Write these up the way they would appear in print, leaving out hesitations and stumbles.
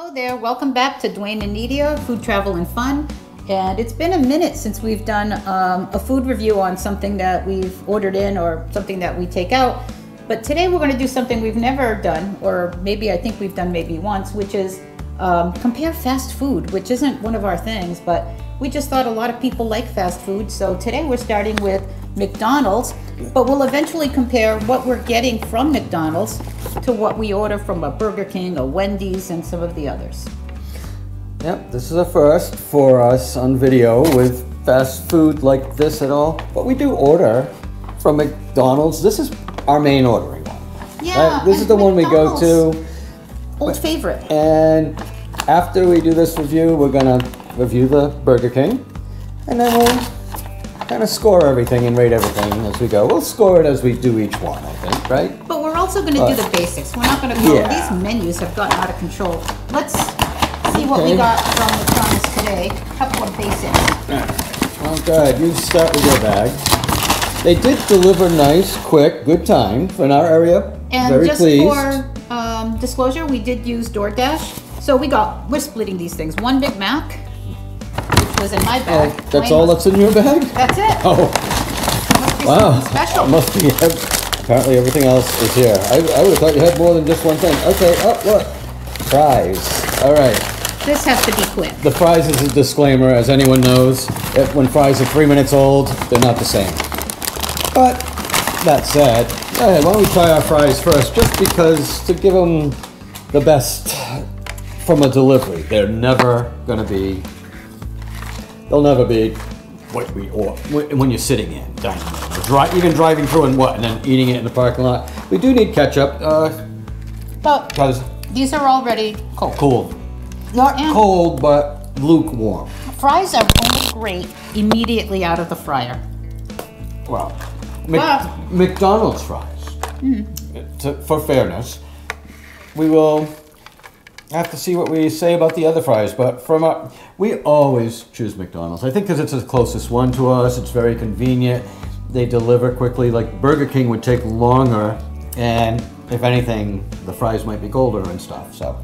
Hello there, welcome back to Duane and I, Food, Travel, and Fun. And it's been a minute since we've done a food review on something that we've ordered in or something that we take out. But today we're going to do something we've never done, or maybe I think we've done maybe once, which is compare fast food, which isn't one of our things, but we just thought a lot of people like fast food. So today we're starting with McDonald's, but we'll eventually compare what we're getting from McDonald's to what we order from a Burger King, a Wendy's, and some of the others. Yep, this is a first for us on video with fast food like this at all. But we do order from McDonald's. This is our main ordering one. Yeah, right? This is the one we go to. Old favorite. And after we do this review, we're gonna review the Burger King. And then we'll kind of score everything and rate everything as we go. We'll score it as we do each one, I think, right? But we're also going to do the basics. We're not going to go, these menus have gotten out of control. Let's see what we got from McDonald's today. A couple of basics. Well, go ahead. You start with your bag. They did deliver nice, quick, good time in our area. And very just pleased. for disclosure, we did use DoorDash. So we're splitting these things. One Big Mac, which was in my bag. Oh, that's all that's in your bag? That's it. Oh. Must be Wow. special. Must be. Apparently everything else is here. I would have thought you had more than just one thing. Okay, oh, look. Fries. All right. This has to be quick. The fries is a disclaimer, as anyone knows. When fries are 3 minutes old, they're not the same. But that said, go ahead, why don't we try our fries first, just because to give them the best from a delivery. They'll never be what we order when you're sitting in dining room. Even driving through and then eating it in the parking lot. We do need ketchup, But because these are already cold. cold. Not And cold, but lukewarm. fries are only great immediately out of the fryer. Well, But- McDonald's fries. For fairness, we will have to see what we say about the other fries. But we always choose McDonald's. I think because it's the closest one to us. It's very convenient. They deliver quickly. Like Burger King would take longer, and if anything, the fries might be colder and stuff. So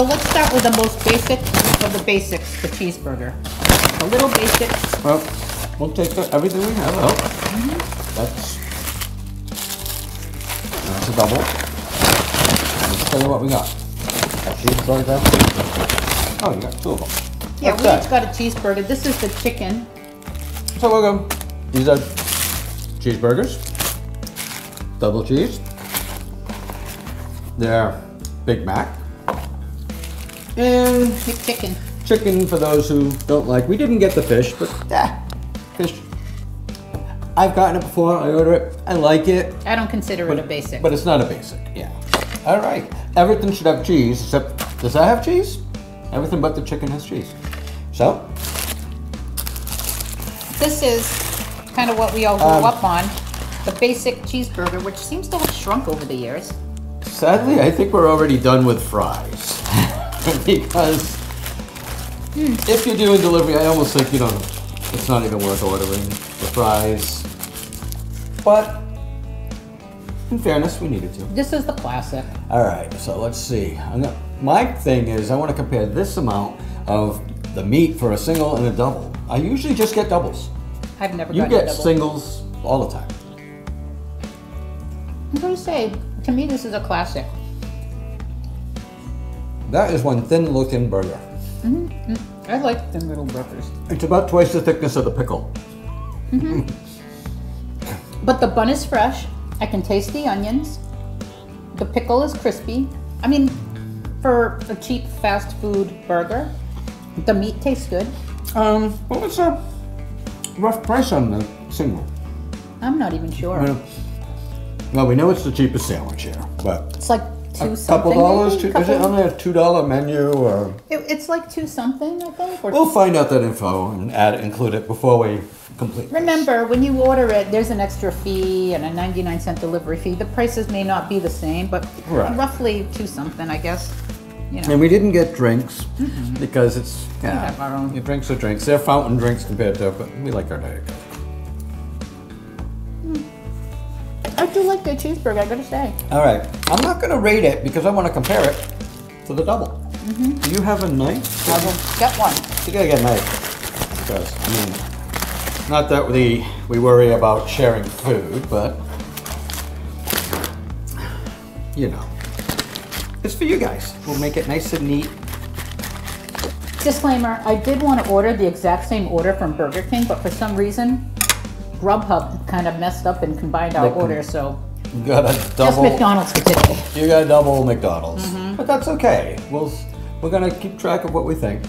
let's start with the most basic of the basics, the cheeseburger. A little basic. Well, we'll take everything we have out. That's a double. Let's tell you what we got. A cheeseburger. Oh, you got two of them. Yeah, What's we that? each got a cheeseburger. This is the chicken. So we'll go. These are cheeseburgers. Double cheese. They're Big Mac. And McChicken. chicken for those who don't like. We didn't get the fish, but fish. I've gotten it before. I order it. I like it. I don't consider it a basic. But it's not a basic. Yeah. All right. Everything should have cheese, except does that have cheese? Everything but the chicken has cheese. So This is kind of what we all grew up on. The basic cheeseburger, which seems to have shrunk over the years. sadly, I think we're already done with fries. Because if you're doing delivery, I almost think it's not even worth ordering the fries. But in fairness, we needed to. This is the classic. All right, so let's see. My thing is I want to compare this amount of the meat for a single and a double. I usually just get doubles. I've never You gotten a get double. singles all the time. I'm going to say, to me, this is a classic. That is one thin-looking burger. I like thin little burgers. It's about twice the thickness of the pickle. But the bun is fresh. I can taste the onions. The pickle is crispy. I mean, for a cheap fast food burger, the meat tastes good. What was the rough price on the single? I'm not even sure. Well, we know it's the cheapest sandwich here, but It's like a $2 couple something. dollars. maybe? Is it only a $2 menu, or It's like $2 something, I think. Or we'll find out that info and include it before we complete. remember, when you order it, there's an extra fee and a 99-cent delivery fee. The prices may not be the same, but Right. roughly $2 something, I guess. And we didn't get drinks because it's have our own. Your drinks are drinks. They're fountain drinks compared to, but we like our Diet Coke. I do like their cheeseburger, I gotta say. All right, I'm not gonna rate it because I want to compare it. for the double. Do you have a knife? I will get one. You gotta get a knife. Because, I mean, not that we worry about sharing food, but, you know, it's for you guys. We'll make it nice and neat. Disclaimer, I did want to order the exact same order from Burger King, but for some reason, Grubhub kind of messed up and combined our order, so You got a just double. McDonald's for today. You got a double McDonald's, but that's okay. We're gonna keep track of what we think.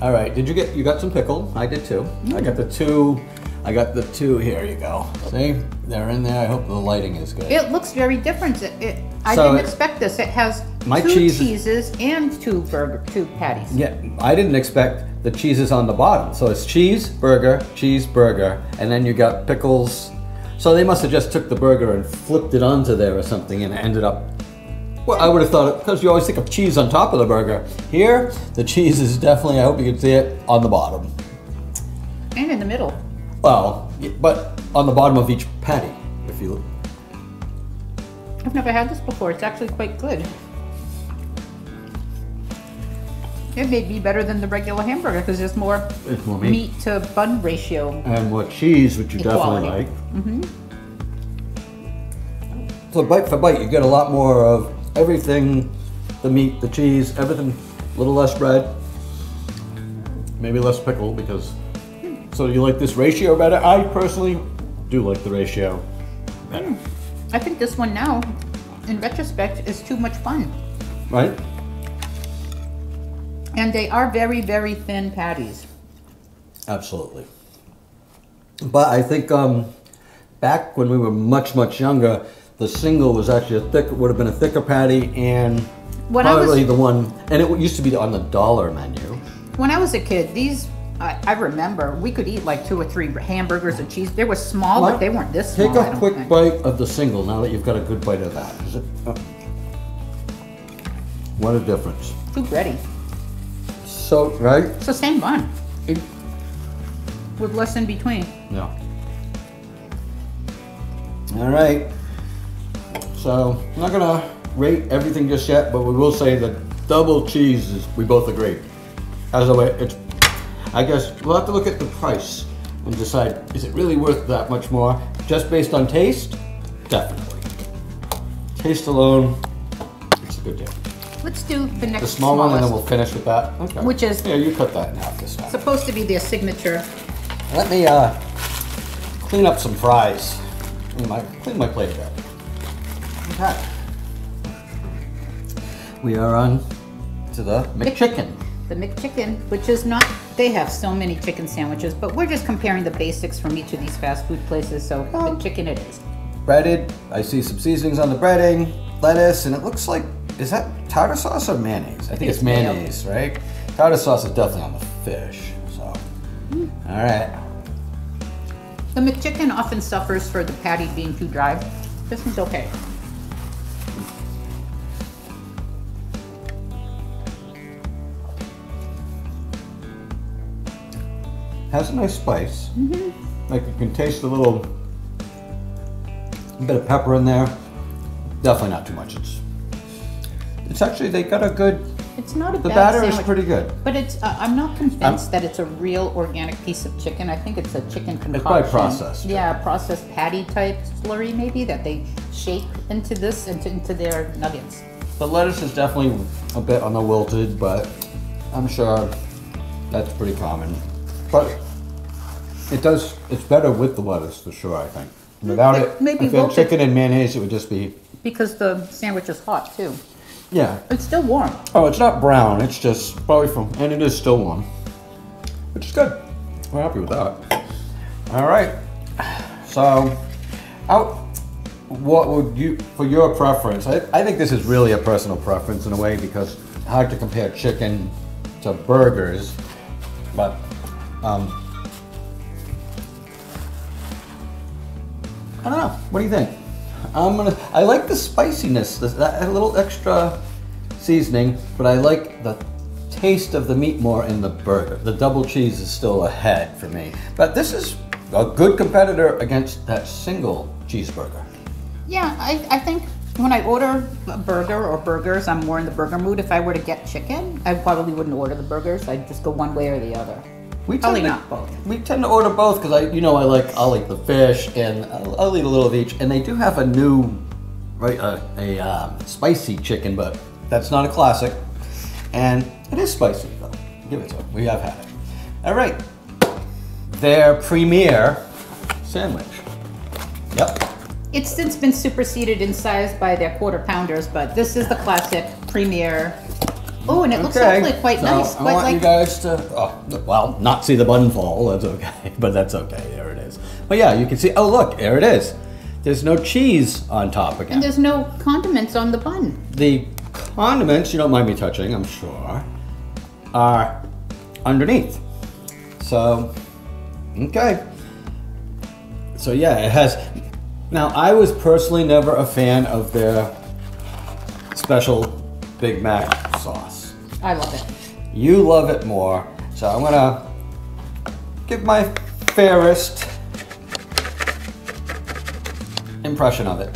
All right. You got some pickle? I did too. I got the two. I got the two. Here you go. See, they're in there. I hope the lighting is good. It looks very different. I didn't expect this. It has two cheeses and two patties. Yeah, I didn't expect the cheeses on the bottom. So it's cheese, burger, and then you got pickles. So they must have just took the burger and flipped it onto there or something, and it ended up. Well, I would have thought, because you always think of cheese on top of the burger. Here, the cheese is definitely, I hope you can see it, on the bottom. And in the middle. Well, but on the bottom of each patty, if you look. I've never had this before. It's actually quite good. It may be better than the regular hamburger because there's more meat to bun ratio. And more cheese, which you definitely like. So bite for bite, you get a lot more of everything, the meat, the cheese, everything, a little less bread, maybe less pickle because, so you like this ratio better? I personally do like the ratio better. I think this one now, in retrospect, is too much fun. Right? And they are very, very thin patties. Absolutely. But I think back when we were much, much younger, the single was actually would have been a thicker patty, and probably the one, and it used to be on the dollar menu. When I was a kid, these, I remember, we could eat like 2 or 3 hamburgers and cheese. They were small, but they weren't this small. Take a quick bite of the single now that you've got a good bite of that. What a difference. Too bready. So, right? It's the same bun, with less in between. Yeah. All right. So, I'm not gonna rate everything just yet, but we will say that double cheese is, we both agree. As a way, it's, I guess we'll have to look at the price and decide, is it really worth that much more? Just based on taste? Definitely. Taste alone, it's a good deal. Let's do the next the small one, and then we'll finish with that. Okay. Which is, yeah, you cut that in half this time. Supposed to be their signature. Let me clean up some fries. Clean my plate a bit. Okay. We are on to the McChicken. The McChicken, which is not, they have so many chicken sandwiches, but we're just comparing the basics from each of these fast food places, so McChicken it is. Breaded, I see some seasonings on the breading, lettuce, and it looks like, is that tartar sauce or mayonnaise? I think it's mayonnaise, right? Tartar sauce is definitely on the fish, so. All right. The McChicken often suffers for the patty being too dry. This one's okay. Has a nice spice. Like you can taste a little bit of pepper in there. Definitely not too much. It's actually, they got a good. It's not a the bad batter sandwich, is pretty good. But it's I'm not convinced that it's a real organic piece of chicken. I think it's a chicken concoction. It's probably processed. Yeah, processed patty type slurry maybe that they shake into this into their nuggets. The lettuce is definitely a bit on the wilted, but I'm sure that's pretty common. But it's better with the lettuce for sure, I think. Without it, maybe if you had chicken and mayonnaise, it would just be. Because the sandwich is hot too. Yeah. It's still warm. Oh, it's not brown. It's just probably and it is still warm, which is good. We're happy with that. All right. So, what would you, for your preference? I think this is really a personal preference in a way because it's hard to compare chicken to burgers, but I don't know. What do you think? I like the spiciness, that a little extra seasoning, but I like the taste of the meat more in the burger. The double cheese is still ahead for me. But this is a good competitor against that single cheeseburger. Yeah, I think When I order a burger or burgers, I'm more in the burger mood. If I were to get chicken, I probably wouldn't order the burgers. I'd just go one way or the other. Probably not both. We tend to order both because I'll eat the fish and I'll eat a little of each. And they do have a new, right, spicy chicken, but that's not a classic. And it is spicy though. Give it to them. We have had it. All right, their premier sandwich. Yep. It's since been superseded in size by their quarter pounders, but this is the classic premier. Oh, and it looks actually quite nice. I want you guys to, not see the bun fall. That's okay, but that's okay. There it is. But yeah, you can see. Oh, look, there it is. There's no cheese on top again. And there's no condiments on the bun. The condiments, you don't mind me touching, I'm sure, are underneath. So, okay. So yeah, it has. Now, I was personally never a fan of their special Big Mac sauce. I love it. You love it more, so I'm gonna give my fairest impression of it.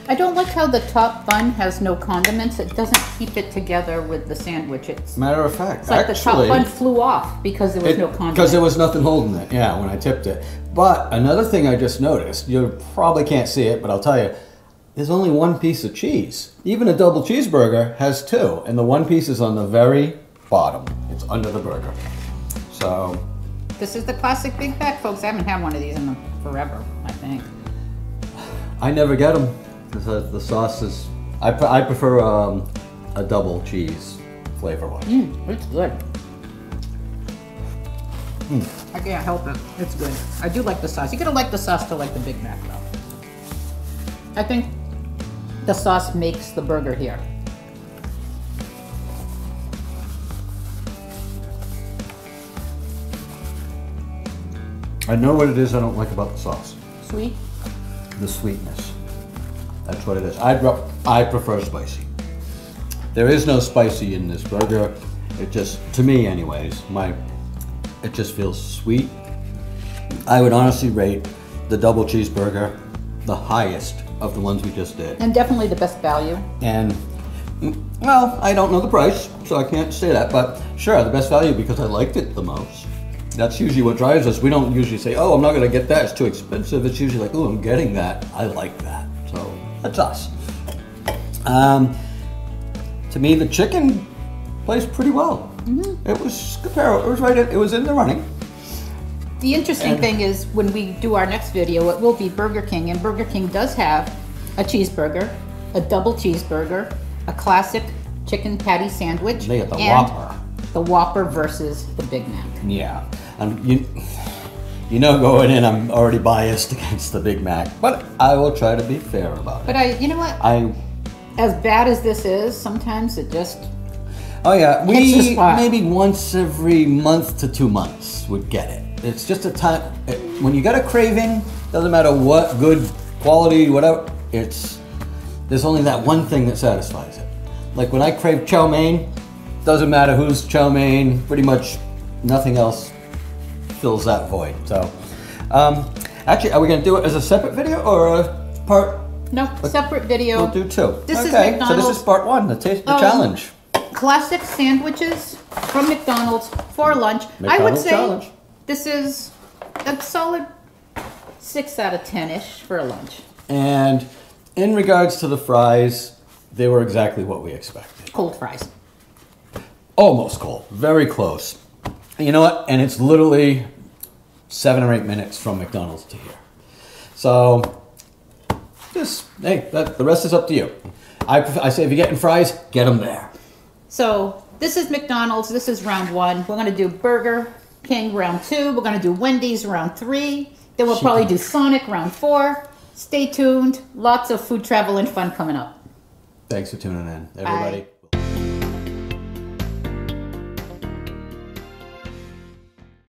I don't like how the top bun has no condiments. It doesn't keep it together with the sandwich. Matter of fact, it's like the top bun flew off because there was no condiment. Because there was nothing holding it, yeah, when I tipped it. But another thing I just noticed, you probably can't see it, but I'll tell you, there's only one piece of cheese. Even a double cheeseburger has two, and the one piece is on the very bottom. It's under the burger. So. This is the classic Big Mac, folks. I haven't had one of these in forever, I think. I never get them. Because the sauce is, I prefer a double cheese flavor one. It's good. I can't help it. It's good. I do like the sauce. You gotta like the sauce to like the Big Mac though. I think the sauce makes the burger here. I know what it is I don't like about the sauce. Sweet? The sweetness. That's what it is. I prefer spicy. There is no spicy in this burger. It just, to me anyways, it just feels sweet. I would honestly rate the double cheeseburger the highest of the ones we just did. And definitely the best value. And, well, I don't know the price, so I can't say that, but sure, the best value because I liked it the most. That's usually what drives us. We don't usually say, oh, I'm not gonna get that, it's too expensive. It's usually like, oh, I'm getting that, I like that. So that's us. To me, the chicken plays pretty well. It was comparable. It was right. It was in the running. The interesting thing is when we do our next video, it will be Burger King, and Burger King does have a cheeseburger, a double cheeseburger, a classic chicken patty sandwich, They got the and Whopper. the Whopper versus the Big Mac. Yeah, you know, going in, I'm already biased against the Big Mac, but I will try to be fair about it. But you know what? As bad as this is, sometimes it just. Oh yeah, hits the we spot. maybe once every month to 2 months would get it. It's just a time when you got a craving. Doesn't matter what good quality, whatever. There's only that one thing that satisfies it. Like when I crave chow mein, doesn't matter whose chow mein. Pretty much nothing else fills that void. So, actually, are we gonna do it as a separate video or a part? No, separate video. We'll do two. This is okay, McDonald's. so this is part one, the challenge. Classic sandwiches from McDonald's for lunch. I would say challenge. This is a solid 6 out of 10-ish for a lunch. And in regards to the fries, they were exactly what we expected. Cold fries. Almost cold, very close. You know what? And it's literally 7 or 8 minutes from McDonald's to here. So, hey, the rest is up to you. I say if you're getting fries, get them there. So, this is McDonald's. This is round 1. We're going to do Burger King round 2. We're going to do Wendy's round 3. Then we'll probably do Sonic round 4. Stay tuned. Lots of food travel and fun coming up. Thanks for tuning in, everybody. Bye.